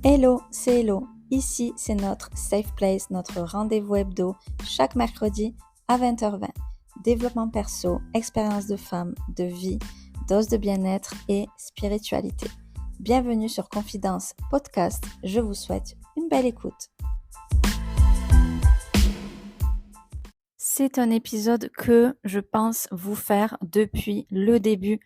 Hello, c'est Hello. Ici, c'est notre Safe Place, notre rendez-vous hebdo, chaque mercredi à 20h20. Développement perso, expérience de femme, de vie, dose de bien-être et spiritualité. Bienvenue sur Confidence Podcast. Je vous souhaite une belle écoute. C'est un épisode que je pense vous faire depuis le début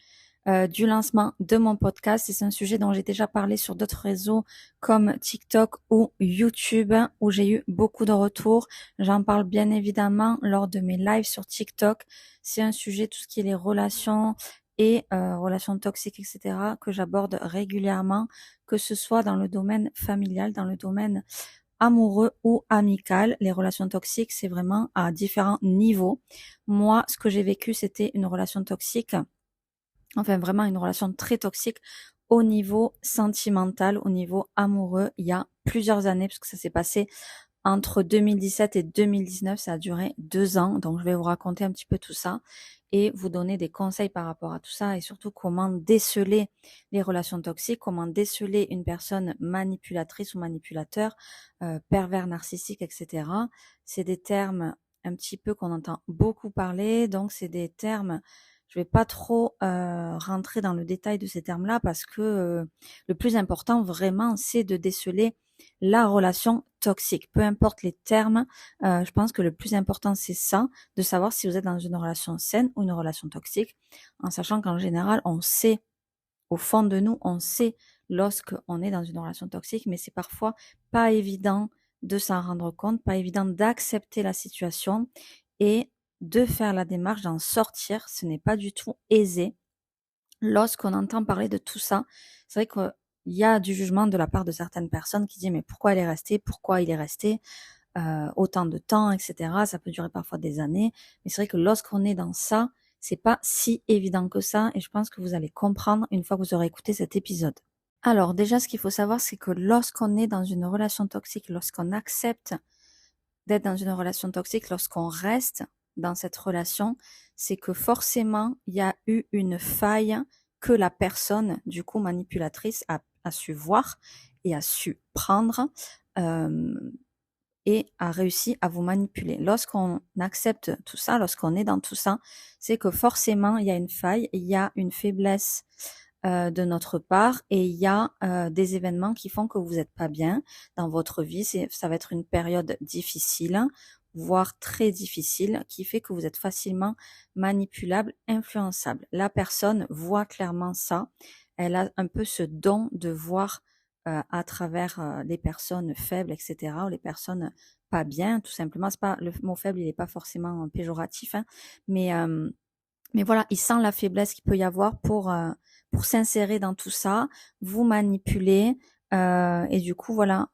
du lancement de mon podcast. Et c'est un sujet dont j'ai déjà parlé sur d'autres réseaux comme TikTok ou YouTube où j'ai eu beaucoup de retours. J'en parle bien évidemment lors de mes lives sur TikTok. C'est un sujet, tout ce qui est les relations et relations toxiques, etc., que j'aborde régulièrement, que ce soit dans le domaine familial, dans le domaine amoureux ou amical. Les relations toxiques, c'est vraiment à différents niveaux. Moi, ce que j'ai vécu, c'était une relation toxique, enfin vraiment une relation très toxique au niveau sentimental, au niveau amoureux, il y a plusieurs années, parce que ça s'est passé entre 2017 et 2019, ça a duré 2 ans. Donc, je vais vous raconter un petit peu tout ça et vous donner des conseils par rapport à tout ça et surtout comment déceler les relations toxiques, comment déceler une personne manipulatrice ou manipulateur, pervers narcissique, etc. C'est des termes un petit peu qu'on entend beaucoup parler. Donc, c'est des termes, je vais pas trop rentrer dans le détail de ces termes-là parce que le plus important vraiment, c'est de déceler la relation toxique. Peu importe les termes, je pense que le plus important, c'est ça, de savoir si vous êtes dans une relation saine ou une relation toxique, en sachant qu'en général, on sait, au fond de nous, on sait lorsqu'on est dans une relation toxique, mais c'est parfois pas évident de s'en rendre compte, pas évident d'accepter la situation et de faire la démarche d'en sortir. Ce n'est pas du tout aisé. Lorsqu'on entend parler de tout ça, c'est vrai qu'il y a du jugement de la part de certaines personnes qui disent mais pourquoi elle est restée, pourquoi il est resté autant de temps, etc. Ça peut durer parfois des années, mais c'est vrai que lorsqu'on est dans ça, c'est pas si évident que ça, et je pense que vous allez comprendre une fois que vous aurez écouté cet épisode. Alors déjà, ce qu'il faut savoir, c'est que lorsqu'on est dans une relation toxique, lorsqu'on accepte d'être dans une relation toxique, lorsqu'on reste dans cette relation, c'est que forcément, il y a eu une faille que la personne, du coup, manipulatrice, a su voir et a su prendre et a réussi à vous manipuler. Lorsqu'on accepte tout ça, lorsqu'on est dans tout ça, c'est que forcément, il y a une faille, il y a une faiblesse de notre part et il y a des événements qui font que vous n'êtes pas bien dans votre vie. Ça va être une période difficile, voire très difficile, qui fait que vous êtes facilement manipulable, influençable. La personne voit clairement ça. Elle a un peu ce don de voir à travers les personnes faibles, etc., ou les personnes pas bien, tout simplement. C'est pas, le mot faible, il n'est pas forcément péjoratif, hein, mais voilà, il sent la faiblesse qu'il peut y avoir pour s'insérer dans tout ça, vous manipuler et du coup voilà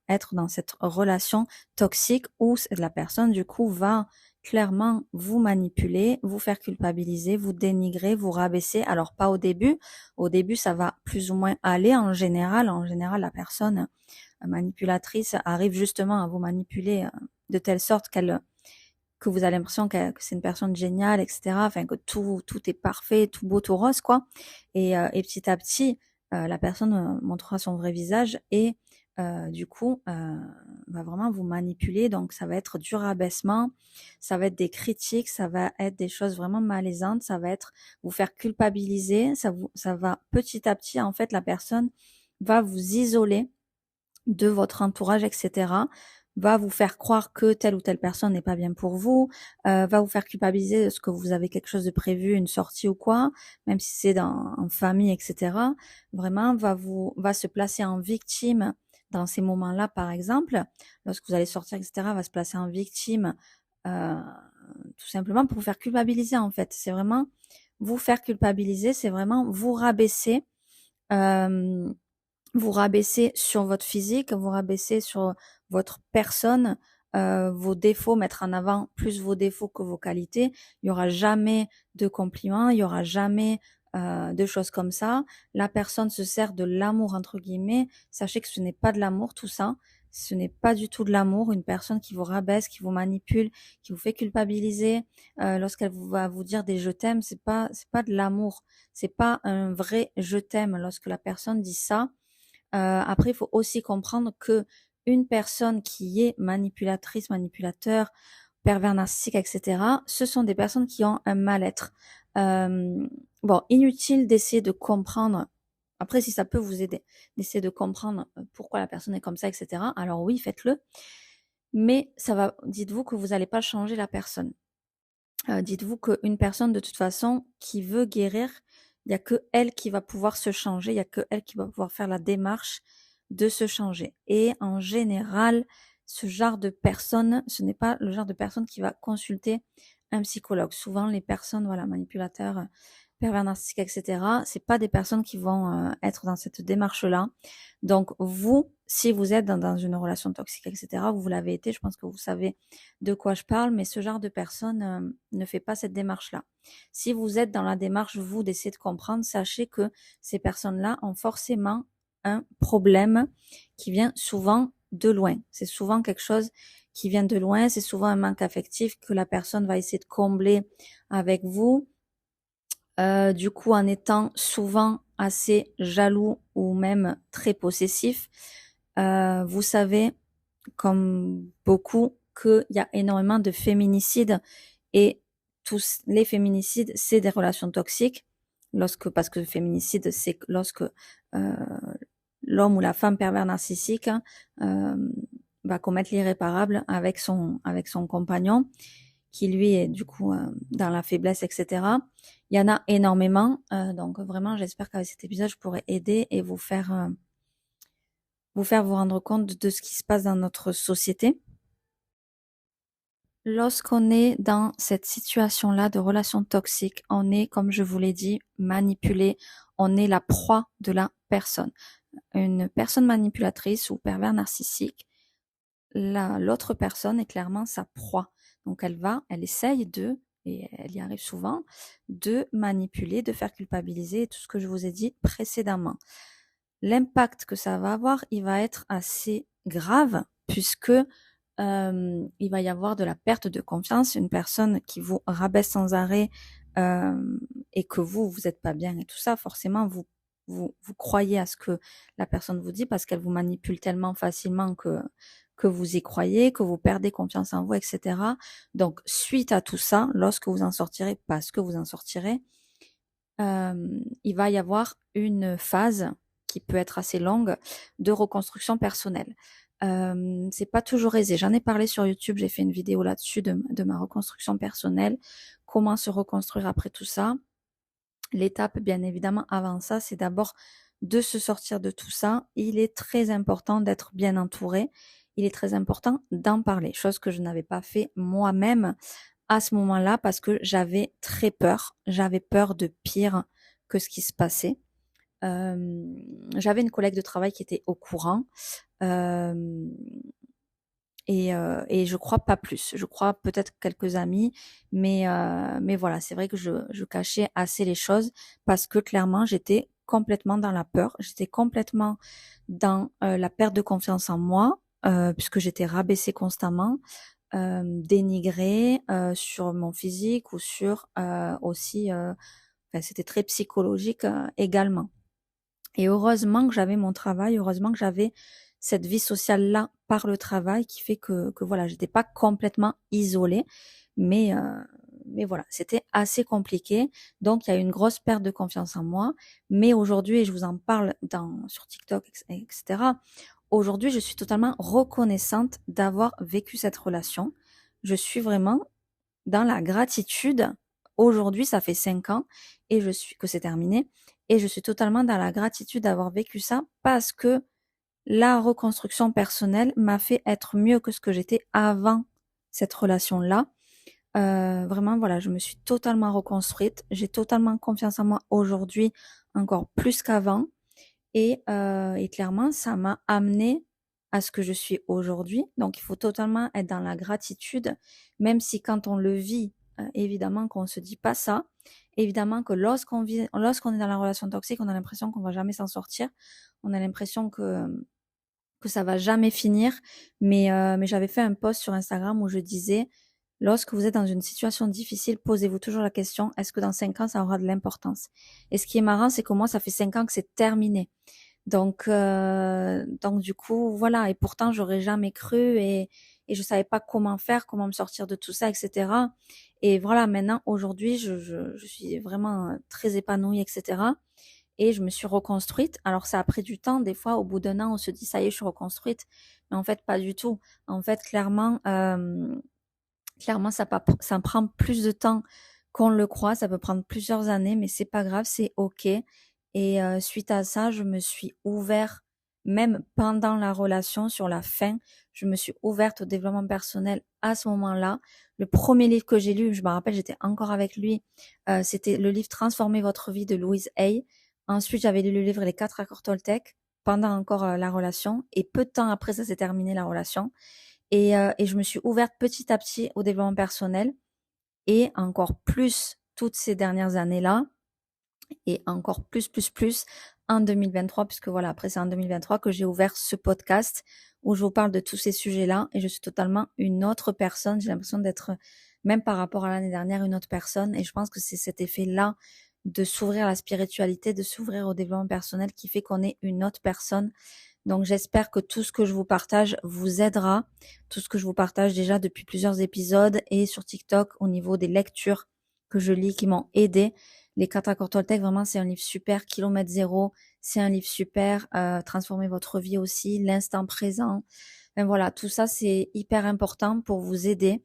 être dans cette relation toxique où la personne du coup va clairement vous manipuler, vous faire culpabiliser, vous dénigrer, vous rabaisser. Alors pas au début. Au début ça va plus ou moins aller en général. En général la personne manipulatrice arrive justement à vous manipuler de telle sorte que vous avez l'impression que c'est une personne géniale, etc. Enfin, que tout est parfait, tout beau, tout rose, quoi. Et petit à petit, la personne montrera son vrai visage et du coup, va vraiment vous manipuler. Donc, ça va être du rabaissement, ça va être des critiques, ça va être des choses vraiment malaisantes, ça va être vous faire culpabiliser, ça va petit à petit, en fait, la personne va vous isoler de votre entourage, etc., va vous faire croire que telle ou telle personne n'est pas bien pour vous, va vous faire culpabiliser de ce que vous avez quelque chose de prévu, une sortie ou quoi, même si c'est en famille, etc. Vraiment, va se placer en victime dans ces moments-là, par exemple, lorsque vous allez sortir, etc., va se placer en victime, euh, tout simplement pour vous faire culpabiliser, en fait. C'est vraiment vous faire culpabiliser, c'est vraiment euh, vous rabaisser sur votre physique, vous rabaisser sur votre personne, vos défauts, mettre en avant plus vos défauts que vos qualités. Il y aura jamais de compliments, il y aura jamais de choses comme ça. La personne se sert de l'amour entre guillemets. Sachez que ce n'est pas de l'amour tout ça. Ce n'est pas du tout de l'amour. Une personne qui vous rabaisse, qui vous manipule, qui vous fait culpabiliser, lorsqu'elle va vous dire des je t'aime, c'est pas de l'amour. C'est pas un vrai je t'aime. Lorsque la personne dit ça, Après, il faut aussi comprendre que une personne qui est manipulatrice, manipulateur, pervers narcissique, etc., ce sont des personnes qui ont un mal-être. Bon, inutile d'essayer de comprendre. Après, si ça peut vous aider, d'essayer de comprendre pourquoi la personne est comme ça, etc. Alors oui, faites-le. Mais dites-vous que vous n'allez pas changer la personne. Dites-vous qu'une personne, de toute façon, qui veut guérir, il y a que elle qui va pouvoir se changer, il y a que elle qui va pouvoir faire la démarche de se changer. Et en général, ce genre de personne, ce n'est pas le genre de personne qui va consulter un psychologue. Souvent, les personnes, voilà, manipulateurs, pervers narcissiques, etc., c'est pas des personnes qui vont être dans cette démarche-là. Donc, vous, si vous êtes dans une relation toxique, etc., vous l'avez été, je pense que vous savez de quoi je parle, mais ce genre de personne ne fait pas cette démarche-là. Si vous êtes dans la démarche, vous, d'essayer de comprendre, sachez que ces personnes-là ont forcément un problème qui vient souvent de loin. C'est souvent quelque chose qui vient de loin, c'est souvent un manque affectif que la personne va essayer de combler avec vous. Du coup, en étant souvent assez jaloux ou même très possessif, vous savez, comme beaucoup, qu'il y a énormément de féminicides et tous les féminicides, c'est des relations toxiques. Parce que le féminicide, c'est lorsque l'homme ou la femme pervers narcissique va commettre l'irréparable avec son compagnon, qui lui est du coup dans la faiblesse, etc. Il y en a énormément, donc vraiment, j'espère qu'avec cet épisode, je pourrai aider et vous faire vous rendre compte de ce qui se passe dans notre société. Lorsqu'on est dans cette situation-là de relation toxique, on est, comme je vous l'ai dit, manipulé, on est la proie de la personne. Une personne manipulatrice ou pervers narcissique, l'autre personne est clairement sa proie. Donc elle essaye et elle y arrive souvent, de manipuler, de faire culpabiliser, tout ce que je vous ai dit précédemment. L'impact que ça va avoir, il va être assez grave puisque il va y avoir de la perte de confiance, une personne qui vous rabaisse sans arrêt et que vous êtes pas bien et tout ça, forcément vous croyez à ce que la personne vous dit parce qu'elle vous manipule tellement facilement que vous y croyez, que vous perdez confiance en vous, etc. Donc suite à tout ça, lorsque vous en sortirez, parce que vous en sortirez, il va y avoir une phase qui peut être assez longue de reconstruction personnelle. C'est pas toujours aisé. J'en ai parlé sur YouTube, j'ai fait une vidéo là-dessus de ma reconstruction personnelle, comment se reconstruire après tout ça. L'étape, bien évidemment, avant ça, c'est d'abord de se sortir de tout ça. Il est très important d'être bien entouré. Il est très important d'en parler, chose que je n'avais pas fait moi-même à ce moment-là parce que j'avais très peur. J'avais peur de pire que ce qui se passait. J'avais une collègue de travail qui était au courant. Et je crois pas plus. Je crois peut-être quelques amis, mais voilà, c'est vrai que je cachais assez les choses parce que clairement, j'étais complètement dans la peur. J'étais complètement dans la perte de confiance en moi, puisque j'étais rabaissée constamment, dénigrée sur mon physique ou sur aussi, enfin, c'était très psychologique également. Et heureusement que j'avais mon travail, heureusement que j'avais cette vie sociale-là par le travail qui fait que voilà, j'étais pas complètement isolée, mais, euh, mais voilà, c'était assez compliqué. Donc, il y a eu une grosse perte de confiance en moi. Mais aujourd'hui, et je vous en parle sur TikTok, etc., aujourd'hui, je suis totalement reconnaissante d'avoir vécu cette relation. Je suis vraiment dans la gratitude. Aujourd'hui, ça fait 5 ans et que c'est terminé. Et je suis totalement dans la gratitude d'avoir vécu ça parce que la reconstruction personnelle m'a fait être mieux que ce que j'étais avant cette relation-là. Vraiment, voilà, je me suis totalement reconstruite. J'ai totalement confiance en moi aujourd'hui, encore plus qu'avant. Et clairement, ça m'a amené à ce que je suis aujourd'hui. Donc, il faut totalement être dans la gratitude, même si quand on le vit, évidemment qu'on se dit pas ça. Évidemment que lorsqu'on est dans la relation toxique, on a l'impression qu'on va jamais s'en sortir. On a l'impression que ça va jamais finir. Mais j'avais fait un post sur Instagram où je disais, lorsque vous êtes dans une situation difficile, posez-vous toujours la question, est-ce que dans 5 ans, ça aura de l'importance? Et ce qui est marrant, c'est que moi, ça fait 5 ans que c'est terminé. Donc du coup, voilà. Et pourtant, j'aurais jamais cru et je savais pas comment faire, comment me sortir de tout ça, etc. Et voilà, maintenant, aujourd'hui, je suis vraiment très épanouie, etc. Et je me suis reconstruite. Alors ça a pris du temps. Des fois, au bout d'un an, on se dit ça y est, je suis reconstruite. Mais en fait, pas du tout. En fait, clairement, ça prend plus de temps qu'on le croit. Ça peut prendre plusieurs années, mais c'est pas grave, c'est ok. Et suite à ça, je me suis ouverte, même pendant la relation, sur la fin, je me suis ouverte au développement personnel à ce moment-là. Le premier livre que j'ai lu, je me rappelle, j'étais encore avec lui, c'était le livre Transformez votre vie de Louise Hay. Ensuite, j'avais lu le livre Les 4 accords Toltec pendant encore la relation. Et peu de temps après, ça s'est terminé la relation. Et je me suis ouverte petit à petit au développement personnel et encore plus toutes ces dernières années-là et encore plus en 2023 puisque voilà, après c'est en 2023 que j'ai ouvert ce podcast où je vous parle de tous ces sujets-là et je suis totalement une autre personne. J'ai l'impression d'être, même par rapport à l'année dernière, une autre personne et je pense que c'est cet effet-là de s'ouvrir à la spiritualité, de s'ouvrir au développement personnel qui fait qu'on est une autre personne. Donc j'espère que tout ce que je vous partage vous aidera, tout ce que je vous partage déjà depuis plusieurs épisodes et sur TikTok au niveau des lectures que je lis qui m'ont aidé. Les 4 accords Toltec, vraiment c'est un livre super, Kilomètre Zéro, c'est un livre super, Transformer votre vie aussi, l'instant présent. Ben voilà, tout ça c'est hyper important pour vous aider,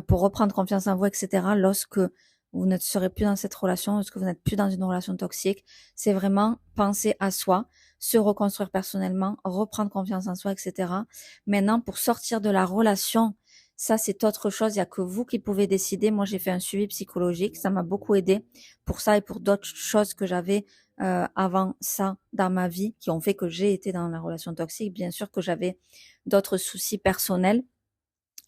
pour reprendre confiance en vous, etc. Lorsque vous ne serez plus dans cette relation, lorsque vous n'êtes plus dans une relation toxique, c'est vraiment penser à soi, se reconstruire personnellement, reprendre confiance en soi, etc. Maintenant, pour sortir de la relation, ça c'est autre chose, il n'y a que vous qui pouvez décider. Moi, j'ai fait un suivi psychologique, ça m'a beaucoup aidé pour ça et pour d'autres choses que j'avais avant ça dans ma vie, qui ont fait que j'ai été dans la relation toxique. Bien sûr que j'avais d'autres soucis personnels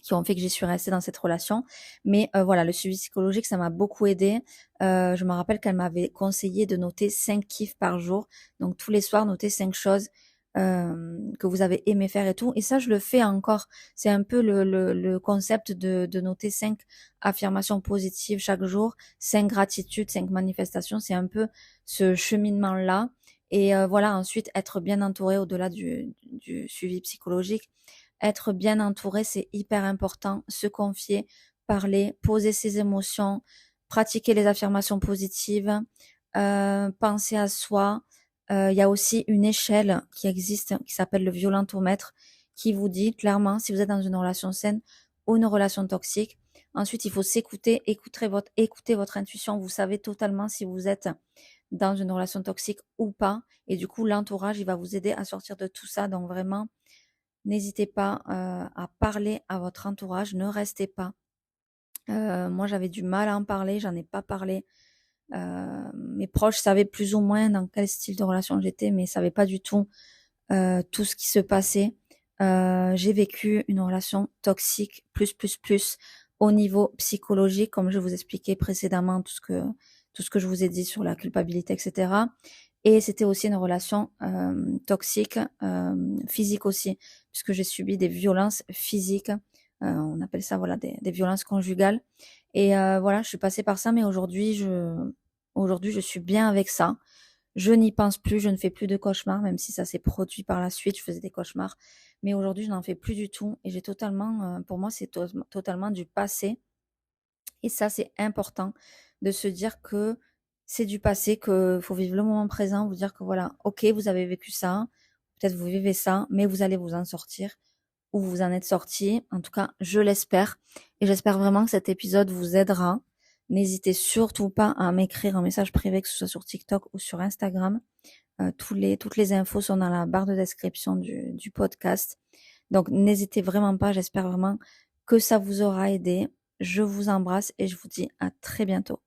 qui ont fait que j'y suis restée dans cette relation. Mais voilà, le suivi psychologique, ça m'a beaucoup aidé. Je me rappelle qu'elle m'avait conseillé de noter 5 kiffs par jour. Donc tous les soirs, noter 5 choses que vous avez aimé faire et tout. Et ça, je le fais encore. C'est un peu le concept de noter 5 affirmations positives chaque jour, 5 gratitudes, 5 manifestations. C'est un peu ce cheminement-là. Et voilà, ensuite, être bien entouré au-delà du suivi psychologique. Être bien entouré, c'est hyper important. Se confier, parler, poser ses émotions, pratiquer les affirmations positives, penser à soi. Il y a aussi une échelle qui existe, qui s'appelle le violentomètre, qui vous dit clairement si vous êtes dans une relation saine ou une relation toxique. Ensuite, il faut s'écouter, écouter votre intuition. Vous savez totalement si vous êtes dans une relation toxique ou pas. Et du coup, l'entourage, il va vous aider à sortir de tout ça. Donc vraiment, n'hésitez pas à parler à votre entourage, ne restez pas. Moi, j'avais du mal à en parler, j'en ai pas parlé. Mes proches savaient plus ou moins dans quel style de relation j'étais, mais ils savaient pas du tout tout ce qui se passait. J'ai vécu une relation toxique, plus, au niveau psychologique, comme je vous expliquais précédemment, tout ce que je vous ai dit sur la culpabilité, etc. Et c'était aussi une relation toxique, physique aussi, puisque j'ai subi des violences physiques. On appelle ça voilà des violences conjugales. Et voilà, je suis passée par ça, mais aujourd'hui je suis bien avec ça. Je n'y pense plus, je ne fais plus de cauchemars, même si ça s'est produit par la suite, je faisais des cauchemars. Mais aujourd'hui, je n'en fais plus du tout. Et j'ai totalement, pour moi, c'est totalement du passé. Et ça, c'est important de se dire que c'est du passé, qu'il faut vivre le moment présent, vous dire que voilà, ok, vous avez vécu ça, peut-être vous vivez ça, mais vous allez vous en sortir ou vous en êtes sorti. En tout cas, je l'espère. Et j'espère vraiment que cet épisode vous aidera. N'hésitez surtout pas à m'écrire un message privé, que ce soit sur TikTok ou sur Instagram. Toutes les infos sont dans la barre de description du podcast. Donc, n'hésitez vraiment pas. J'espère vraiment que ça vous aura aidé. Je vous embrasse et je vous dis à très bientôt.